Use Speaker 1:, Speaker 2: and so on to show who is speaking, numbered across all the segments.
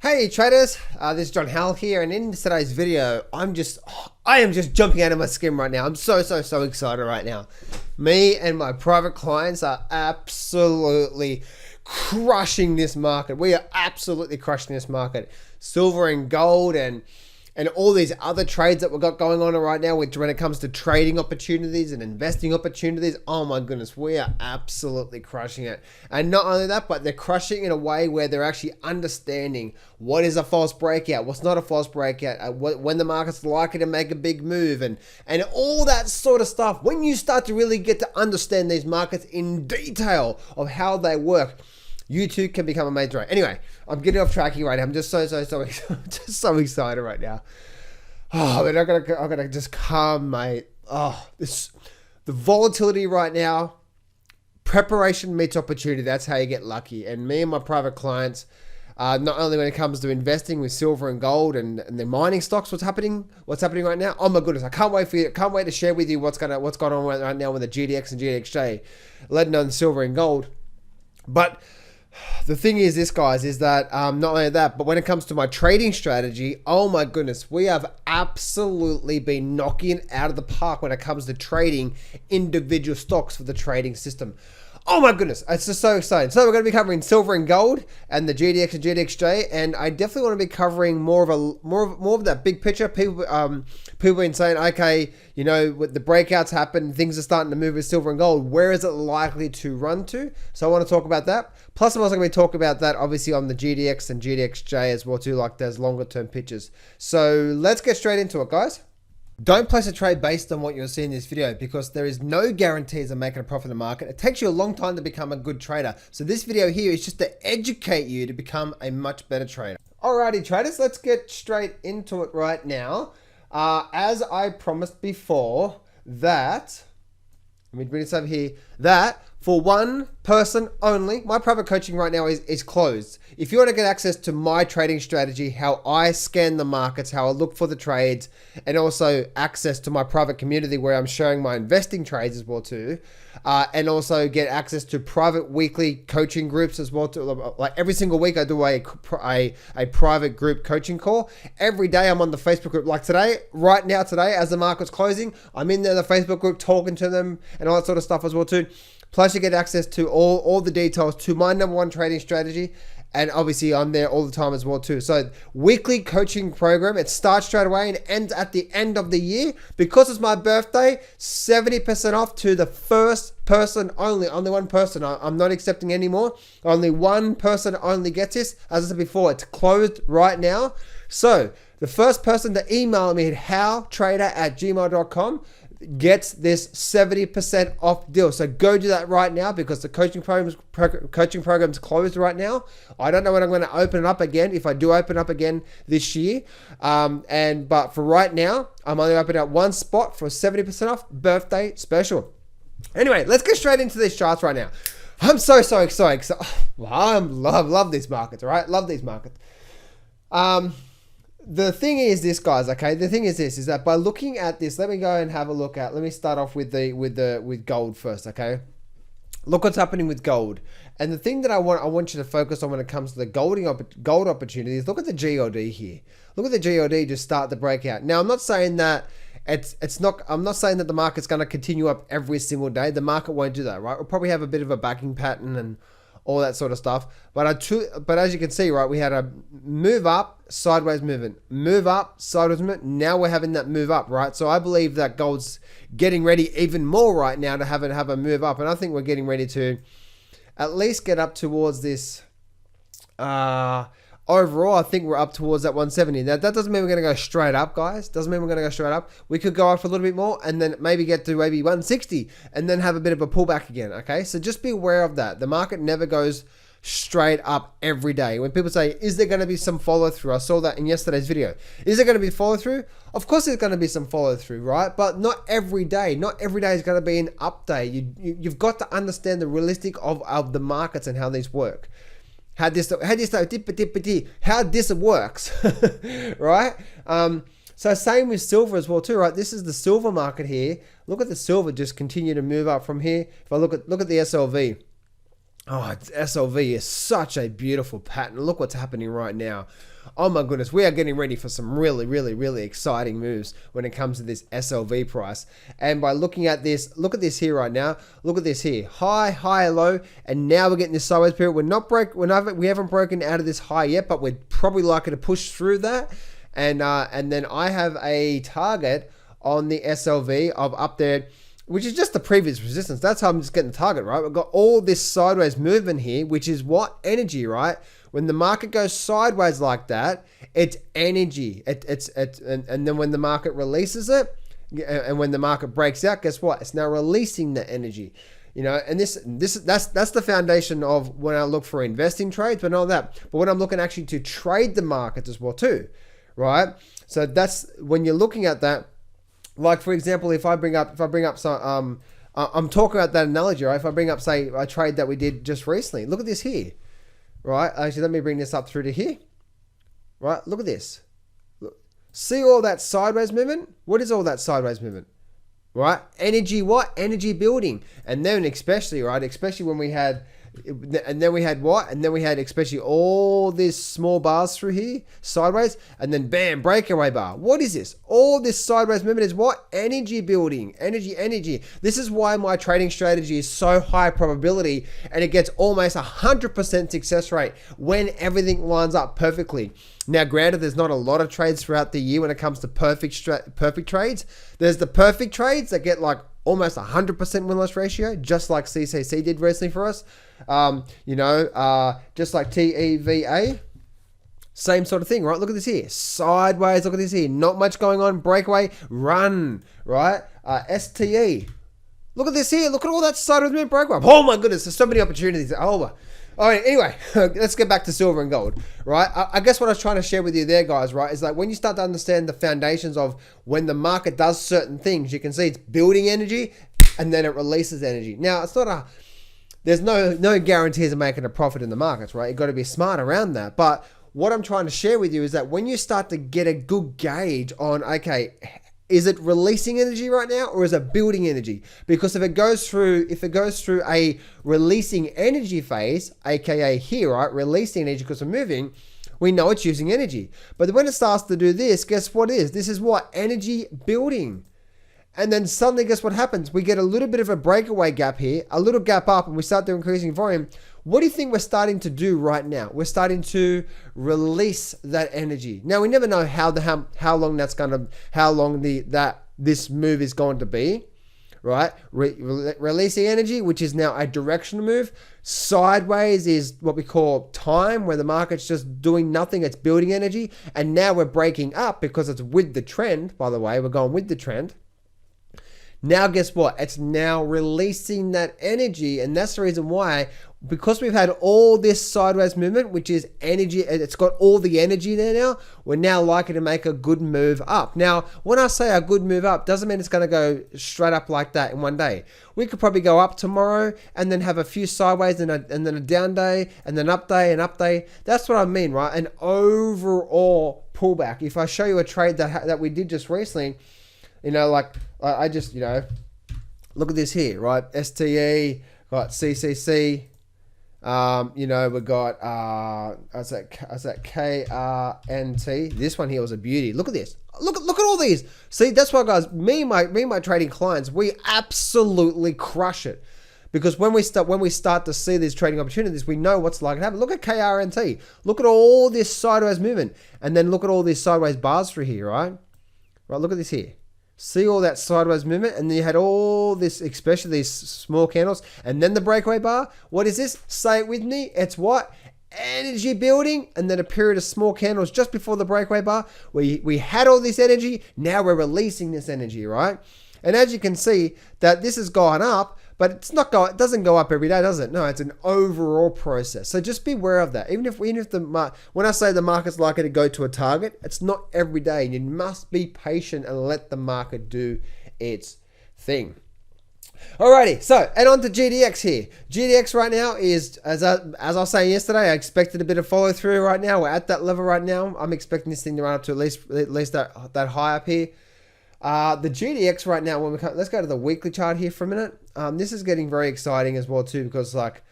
Speaker 1: Hey traders, this is John Howell here, and in today's video, I am just jumping out of my skin right now. I'm so excited right now. Me and my private clients are absolutely crushing this market. We are absolutely crushing this market. Silver and gold and all these other trades that we've got going on right now, which when it comes to trading opportunities and investing opportunities, oh my goodness, we are absolutely crushing it. And not only that, but they're crushing in a way where they're actually understanding what is a false breakout, what's not a false breakout, when the market's likely to make a big move, and all that sort of stuff. When you start to really get to understand these markets in detail of how they work, you too can become amazing. Right. Anyway, I'm getting off track here right now. I'm just so excited right now. Oh, but I'm gonna just calm, mate. Oh, the volatility right now. Preparation meets opportunity. That's how you get lucky. And me and my private clients, not only when it comes to investing with silver and gold and the mining stocks, what's happening right now. Oh my goodness, I can't wait to share with you what's going on right now with the GDX and GDXJ, let alone silver and gold. But the thing is this, guys, is that not only that, but when it comes to my trading strategy, oh my goodness, we have absolutely been knocking it out of the park when it comes to trading individual stocks for the trading system. Oh my goodness, it's just so exciting. So we're going to be covering silver and gold and the GDX and GDXJ, and I definitely want to be covering more of that big picture. People been saying, okay, you know, with the breakouts happen, things are starting to move with silver and gold. Where is it likely to run to? So I want to talk about that. Plus, I'm also going to be talking about that, obviously, on the GDX and GDXJ as well too, like those longer term pictures. So let's get straight into it, guys. Don't place a trade based on what you're seeing in this video, because there is no guarantees of making a profit in the market. It takes you a long time to become a good trader. So this video here is just to educate you to become a much better trader. Alrighty traders, let's get straight into it right now. As I promised before, that, let me bring this over here, that for one person only, my private coaching right now is closed. If you want to get access to my trading strategy, how I scan the markets, how I look for the trades, and also access to my private community where I'm sharing my investing trades as well too, and also get access to private weekly coaching groups as well too. Like every single week I do a private group coaching call. Every day I'm on the Facebook group. Like today, right now today, as the market's closing, I'm in there, the Facebook group, talking to them and all that sort of stuff as well too. Plus you get access to all the details to my #1 trading strategy. And obviously I'm there all the time as well too. So weekly coaching program, it starts straight away and ends at the end of the year. Because it's my birthday, 70% off to the first person only. Only one person. I'm not accepting anymore. Only one person only gets this. As I said before, it's closed right now. So the first person to email me at howtrader@gmail.com gets this 70% off deal. So go do that right now, because the coaching program's closed right now. I don't know when I'm going to open it up again, if I do open up again this year. But for right now, I'm only opening up one spot for 70% off birthday special. Anyway, let's get straight into these charts right now. I'm so excited. I love these markets, all right? Love these markets. The thing is this, guys, okay? The thing is this, is that by looking at this, let me go and have a look at, let me start off with gold first, okay? Look what's happening with gold. And the thing that I want you to focus on when it comes to the gold opportunities, look at the GLD here. Look at the GLD just start the breakout. Now, I'm not saying that I'm not saying that the market's going to continue up every single day. The market won't do that, right? We'll probably have a bit of a backing pattern and all that sort of stuff. But as you can see, right, we had a move up, sideways movement, move up, sideways movement. Now we're having that move up, right? So I believe that gold's getting ready even more right now to have a move up. And I think we're getting ready to at least get up towards this. Overall, I think we're up towards that 170. Now, that doesn't mean we're going to go straight up, guys. Doesn't mean we're going to go straight up. We could go up a little bit more and then maybe get to maybe 160 and then have a bit of a pullback again, okay? So just be aware of that. The market never goes straight up every day. When people say, is there going to be some follow through? I saw that in yesterday's video. Is there going to be follow through? Of course there's going to be some follow through, right? But not every day. Not every day is going to be an up day. You've got to understand the realistic of the markets and how these work. How this works, right? So same with silver as well too, right? This is the silver market here. Look at the silver just continue to move up from here. If I look at the SLV, Oh, SLV is such a beautiful pattern. Look what's happening right now. Oh my goodness, we are getting ready for some really, really, really exciting moves when it comes to this SLV price. And by looking at this, look at this here right now. Look at this here, high, high, low, and now we're getting this sideways period. We haven't broken out of this high yet, but we're probably likely to push through that. And then I have a target on the SLV of up there, which is just the previous resistance. That's how I'm just getting the target, right? We've got all this sideways movement here, which is what? Energy, right? When the market goes sideways like that, it's energy. And then when the market releases it, and when the market breaks out, guess what? It's now releasing the energy. You know, and that's the foundation of when I look for investing trades, but not all that. But when I'm looking actually to trade the markets as well too, right? So that's when you're looking at that. Like for example, if I bring up some, I'm talking about that analogy, right? If I bring up, say, a trade that we did just recently, look at this here, right? Actually, let me bring this up through to here, right? Look at this. Look. See all that sideways movement? What is all that sideways movement, right? Energy, what? Energy building. And then especially, right? Especially when we had, and then we had what? And then we had especially all these small bars through here, sideways, and then bam, breakaway bar. What is this? All this sideways movement is what? Energy building, energy. This is why my trading strategy is so high probability, and it gets almost 100% success rate when everything lines up perfectly. Now, granted, there's not a lot of trades throughout the year when it comes to perfect trades. There's the perfect trades that get like almost 100% win-loss ratio, just like CCC did recently for us. Just like TEVA, same sort of thing, right? Look at this here, sideways. Look at this here, not much going on. Breakaway, run, right? STE. Look at this here. Look at all that sideways movement, breakaway. Oh my goodness, there's so many opportunities. All right, anyway, let's get back to silver and gold, right? I guess what I was trying to share with you there, guys, right, is like when you start to understand the foundations of when the market does certain things, you can see it's building energy and then it releases energy. Now, it's not there's no guarantees of making a profit in the markets, right? You've got to be smart around that. But what I'm trying to share with you is that when you start to get a good gauge on, okay, is it releasing energy right now or is it building energy? Because if it goes through a releasing energy phase, aka here, right, releasing energy because we're moving, we know it's using energy. But when it starts to do this, guess what it is? This is what? Energy building. And then suddenly, guess what happens? We get a little bit of a breakaway gap here, a little gap up, and we start to increasing volume. What do you think we're starting to do right now? We're starting to release that energy. Now, we never know how long this move is going to be, right? Releasing energy, which is now a directional move. Sideways is what we call time, where the market's just doing nothing. It's building energy. And now we're breaking up because it's with the trend. By the way, we're going with the trend. Now, guess what? It's now releasing that energy. And that's the reason why, because we've had all this sideways movement, which is energy, it's got all the energy there now, we're now likely to make a good move up. Now, when I say a good move up, doesn't mean it's going to go straight up like that in one day. We could probably go up tomorrow and then have a few sideways and then a down day and then up day and up day. That's what I mean, right? An overall pullback. If I show you a trade that we did just recently, I just, look at this here, right? STE, got CCC, we got, I said KRNT. This one here was a beauty. Look at this. Look at all these. See, that's why, guys, me and my trading clients, we absolutely crush it. Because when we start to see these trading opportunities, we know what's likely to happen. Look at KRNT. Look at all this sideways movement. And then look at all these sideways bars through here, right? Right, look at this here. See all that sideways movement, and then you had all this, especially these small candles, and then the breakaway bar. What is this? Say it with me. It's what? Energy building, and then a period of small candles just before the breakaway bar. We had all this energy. Now we're releasing this energy, right? And as you can see, that this has gone up, but it doesn't go up every day, does it? No, it's an overall process. So just be aware of that. Even if when I say the market's likely to go to a target, it's not every day. You must be patient and let the market do its thing. Alrighty, so and on to GDX here. GDX right now is, as I was saying yesterday, I expected a bit of follow through right now. We're at that level right now. I'm expecting this thing to run up to at least that high up here. The GDX right now, let's go to the weekly chart here for a minute. This is getting very exciting as well too, because like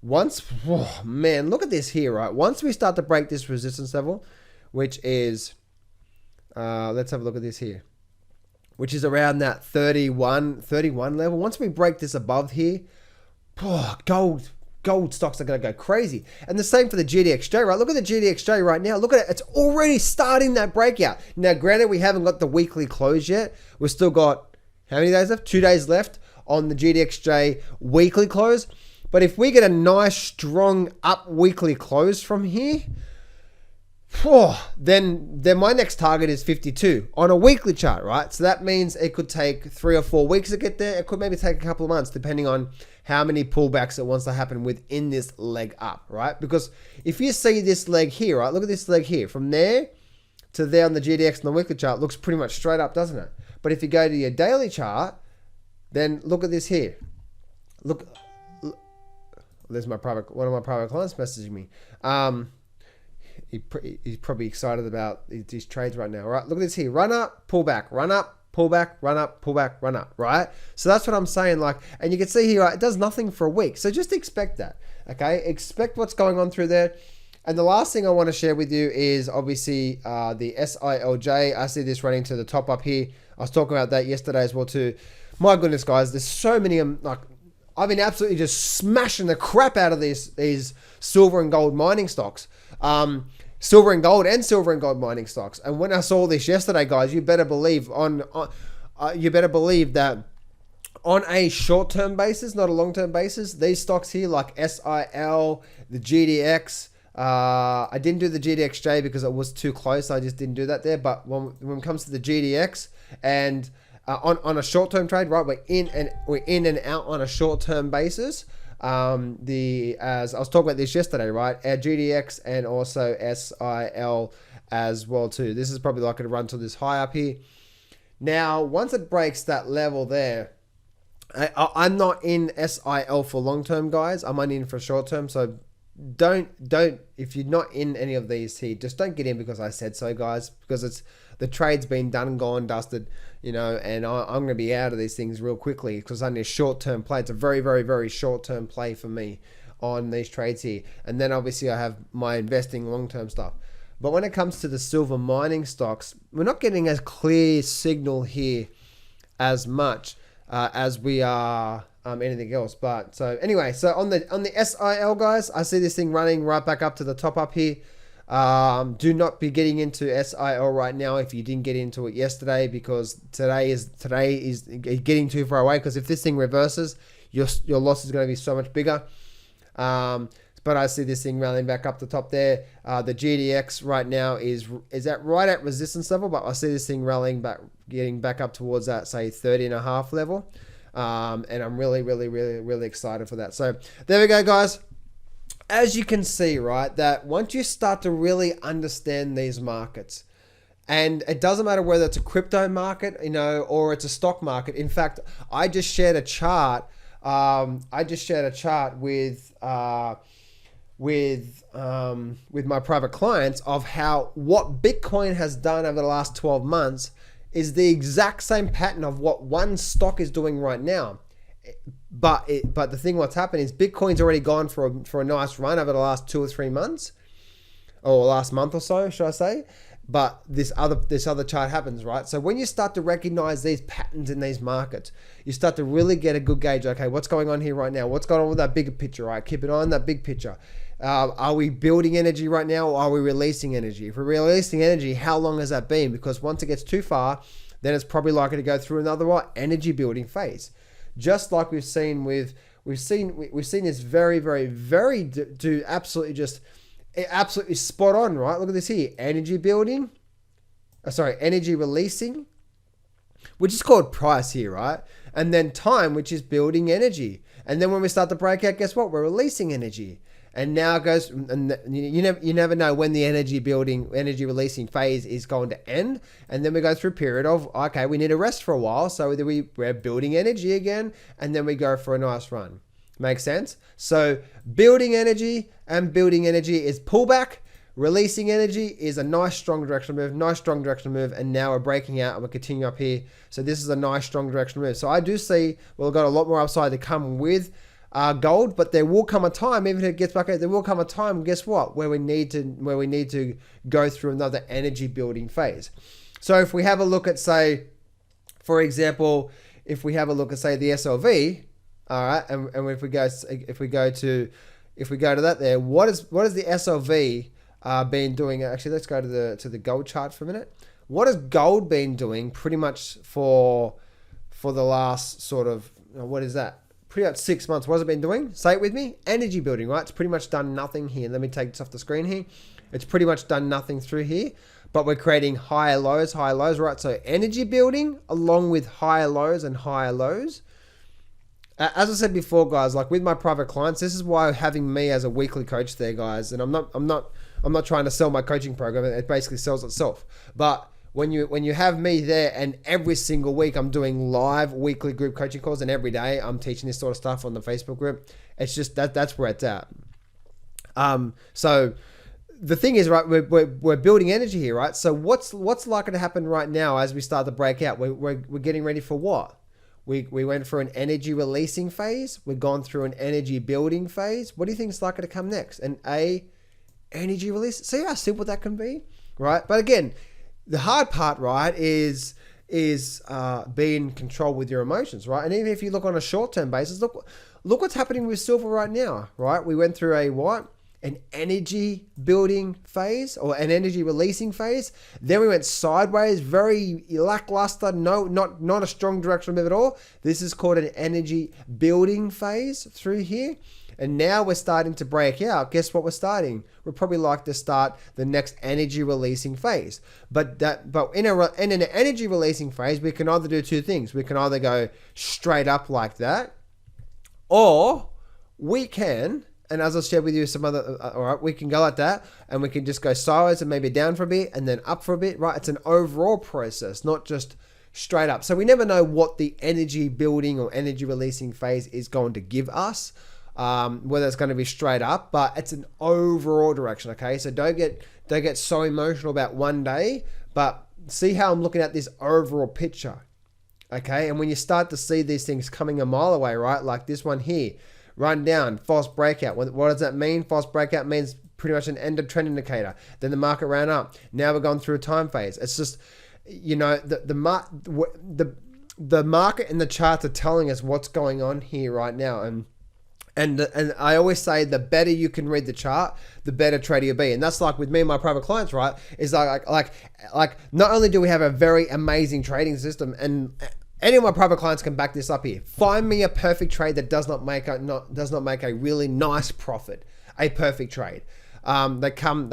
Speaker 1: Once, oh man, look at this here, right? Once we start to break this resistance level, which is, let's have a look at this here, which is around that 31 level. Once we break this above here, oh, gold stocks are going to go crazy. And the same for the GDXJ, right? Look at the GDXJ right now. Look at it. It's already starting that breakout. Now, granted, we haven't got the weekly close yet. We've still got, how many days left? 2 days left on the GDXJ weekly close. But if we get a nice, strong up weekly close from here, then my next target is 52 on a weekly chart, right? So that means it could take 3 or 4 weeks to get there. It could maybe take a couple of months, depending on how many pullbacks it wants to happen within this leg up, right? Because if you see this leg here, right? Look at this leg here. From there to there on the GDX and the weekly chart looks pretty much straight up, doesn't it? But if you go to your daily chart, then look at this here. Look, there's one of my private clients messaging me. He's probably excited about these trades right now, right? Look at this here. Run up, pull back, run up, pull back, run up, pull back, run up, right? So that's what I'm saying. Like, and you can see here, right, it does nothing for a week. So just expect that, okay? Expect what's going on through there. And the last thing I want to share with you is obviously the SILJ. I see this running to the top up here. I was talking about that yesterday as well too. My goodness, guys, there's so many, like, I've been absolutely just smashing the crap out of these silver and gold mining stocks. Silver and gold mining stocks. And when I saw this yesterday, guys, you better believe that on a short-term basis, not a long-term basis, these stocks here like SIL, the GDX, I didn't do the GDXJ because it was too close. I just didn't do that there. But when it comes to the GDX and on a short-term trade, right, we're in and out on a short-term basis. As I was talking about this yesterday, right, our GDX and also SIL as well too. This is probably likely to run to this high up here. Now, once it breaks that level there, I'm not in SIL for long-term, guys. I'm only in for short-term. So don't, if you're not in any of these here, just don't get in because I said so, guys, because the trade's been done and gone, dusted, you know, and I'm going to be out of these things real quickly because it's only a short-term play. It's a very, very, very short-term play for me on these trades here. And then obviously I have my investing long-term stuff. But when it comes to the silver mining stocks, we're not getting a clear signal here as much as we are anything else. But so anyway, so on the SIL, guys, I see this thing running right back up to the top up here. Do not be getting into SIL right now if you didn't get into it yesterday, because today is getting too far away, because if this thing reverses, your loss is going to be so much bigger. But I see this thing rallying back up the top there. The GDX right now is right at resistance level, but I see this thing rallying back, getting back up towards that, say, 30.5 level. And I'm really, really, really, really excited for that. So there we go, guys. As you can see, right, that once you start to really understand these markets, and it doesn't matter whether it's a crypto market, you know, or it's a stock market. In fact, I just shared a chart. With my private clients of what Bitcoin has done over the last 12 months is the exact same pattern of what one stock is doing right now. But the thing what's happened is Bitcoin's already gone for a nice run over the last 2 or 3 months, or last month or so, should I say? But this other chart happens, right? So when you start to recognize these patterns in these markets, you start to really get a good gauge. Okay, what's going on here right now? What's going on with that bigger picture, right? Keep an eye on that big picture. Are we building energy right now, or are we releasing energy? If we're releasing energy, how long has that been? Because once it gets too far, then it's probably likely to go through another energy building phase. Just like we've seen this very, very, very do absolutely just absolutely spot on, right? Look at this here, energy building, energy releasing, which is called price here, right? And then time, which is building energy. And then when we start to break out, guess what? We're releasing energy. And now it goes, and you never know when the energy releasing phase is going to end. And then we go through a period of, okay, we need a rest for a while. So we're building energy again, and then we go for a nice run. Makes sense? So building energy is pullback. Releasing energy is a nice strong directional move, and now we're breaking out and we're continuing up here. So this is a nice strong directional move. So I do see we've got a lot more upside to come with gold, but there will come a time, even if it gets back out, there will come a time, guess what, where we need to go through another energy building phase. So if we have a look at, say, for example, if we have a look at, say, the SLV, all right, and if we go to that there, what is the SLV been doing? Actually, let's go to the gold chart for a minute. What has gold been doing pretty much for the last sort of, what is that? Pretty much 6 months. What has it been doing? Say it with me. Energy building, right? It's pretty much done nothing here. Let me take this off the screen here. It's pretty much done nothing through here, but we're creating higher lows, right? So energy building along with higher lows and higher lows. As I said before, guys, like with my private clients, this is why having me as a weekly coach there, guys, and I'm not trying to sell my coaching program. It basically sells itself. But when you have me there, and every single week I'm doing live weekly group coaching calls, and every day I'm teaching this sort of stuff on the Facebook group, it's just that's where it's at. So the thing is, right, we're building energy here, right? So what's likely to happen right now as we start to break out? We're getting ready for what? We went through an energy releasing phase. We've gone through an energy building phase. What do you think is likely to come next? An energy release. See how simple that can be, right? But again, the hard part, right, is being controlled with your emotions, right? And even if you look on a short-term basis, look what's happening with silver right now, right? We went through a what? An energy building phase or an energy releasing phase. Then we went sideways, very lackluster, not a strong direction move at all. This is called an energy building phase through here. And now we're starting to break out. Guess what we're starting? We're probably like to start the next energy releasing phase. But in an energy releasing phase, we can either do two things. We can either go straight up like that, or we can, and as I'll share with you some other, all right, we can go like that, and we can just go sideways and maybe down for a bit and then up for a bit, right? It's an overall process, not just straight up. So we never know what the energy building or energy releasing phase is going to give us. Whether it's going to be straight up, but it's an overall direction. Okay, so don't get so emotional about one day, but see how I'm looking at this overall picture. Okay, and when you start to see these things coming a mile away, right, like this one here, run down, false breakout. What does that mean? False breakout means pretty much an end of trend indicator. Then the market ran up. Now we're going through a time phase. It's just, you know, the market and the charts are telling us what's going on here right now. And I always say the better you can read the chart, the better trader you'll be. And that's like with me and my private clients, right? Is like not only do we have a very amazing trading system, and any of my private clients can back this up here. Find me a perfect trade that does not make a really nice profit. A perfect trade. They come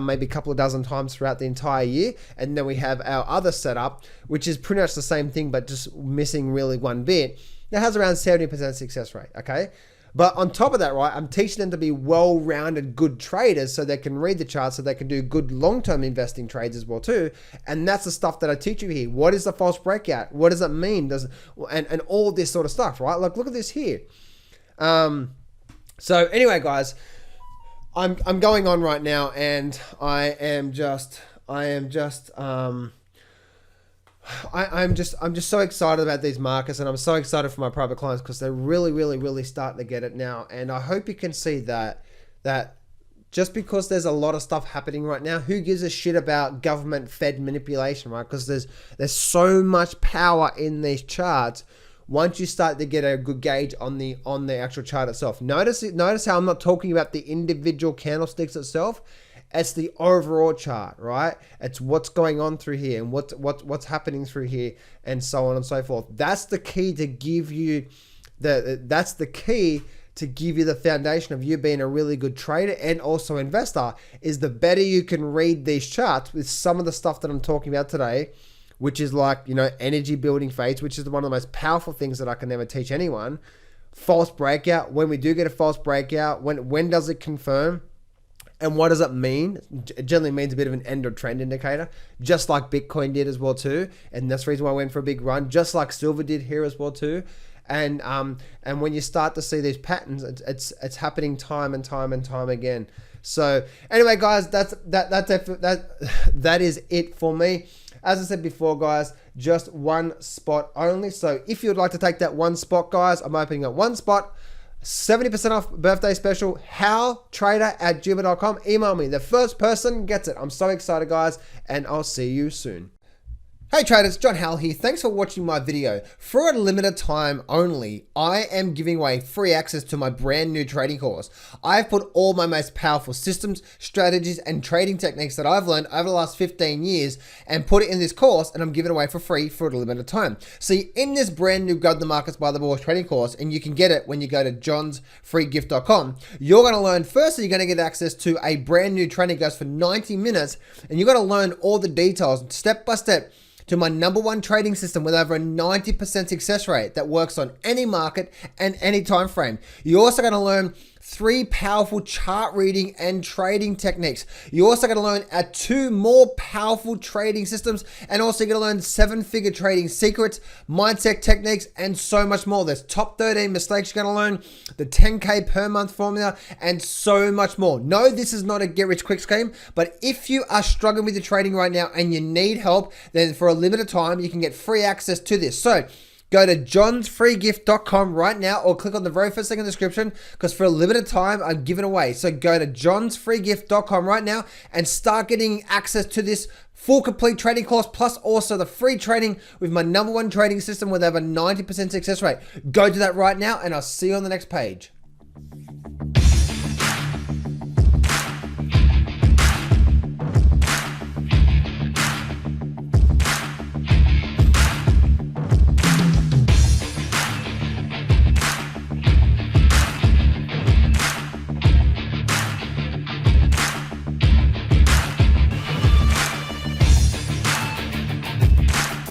Speaker 1: maybe a couple of dozen times throughout the entire year, and then we have our other setup, which is pretty much the same thing, but just missing really one bit. That has around 70% success rate. Okay. But on top of that, right, I'm teaching them to be well-rounded, good traders so they can read the charts, so they can do good long-term investing trades as well too. And that's the stuff that I teach you here. What is the false breakout? What does it mean? And all this sort of stuff, right? Like, look at this here. So anyway, guys, I'm going on right now, and I'm just so excited about these markets, and I'm so excited for my private clients because they're really starting to get it now. And I hope you can see that just because there's a lot of stuff happening right now, who gives a shit about government fed manipulation, right? Because there's so much power in these charts. Once you start to get a good gauge on the actual chart itself, notice how I'm not talking about the individual candlesticks itself. It's the overall chart, right? It's what's going on through here and what's happening through here, and so on and so forth. That's the key to give you the foundation of you being a really good trader and also investor. Is the better you can read these charts with some of the stuff that I'm talking about today, which is like, you know, energy building phase, which is one of the most powerful things that I can never teach anyone. False breakout. When we do get a false breakout, when does it confirm? And what does it mean? It generally means a bit of an end of trend indicator, just like Bitcoin did as well too. And that's the reason why I went for a big run, just like silver did here as well too. And when you start to see these patterns, it's happening time and time again. So anyway, guys, that is it for me. As I said before, guys, just one spot only. So if you'd like to take that one spot, guys, I'm opening up one spot. 70% off birthday special, haltrader@gmail.com. Email me. The first person gets it. I'm so excited, guys, and I'll see you soon. Hey traders, John Hal here. Thanks for watching my video. For a limited time only, I am giving away free access to my brand new trading course. I've put all my most powerful systems, strategies, and trading techniques that I've learned over the last 15 years and put it in this course, and I'm giving it away for free for a limited time. See, in this brand new Go to the Markets by the Board trading course, and you can get it when you go to johnsfreegift.com, you're going to learn, firstly, you're going to get access to a brand new training that goes for 90 minutes, and you're going to learn all the details step by step to my #1 trading system with over a 90% success rate that works on any market and any time frame. You're also going to learn 3 powerful chart reading and trading techniques. You're also going to learn 2 more powerful trading systems, and also you're going to learn 7-figure trading secrets, mindset techniques, and so much more. There's top 13 mistakes you're going to learn, the 10K per month formula, and so much more. No, this is not a get rich quick scheme, but if you are struggling with your trading right now and you need help, then for a limited time, you can get free access to this. So go to johnsfreegift.com right now, or click on the very first thing in the description, because for a limited time, I'm giving away. So go to johnsfreegift.com right now and start getting access to this full complete trading course, plus also the free training with my #1 trading system with over 90% success rate. Go do that right now, and I'll see you on the next page.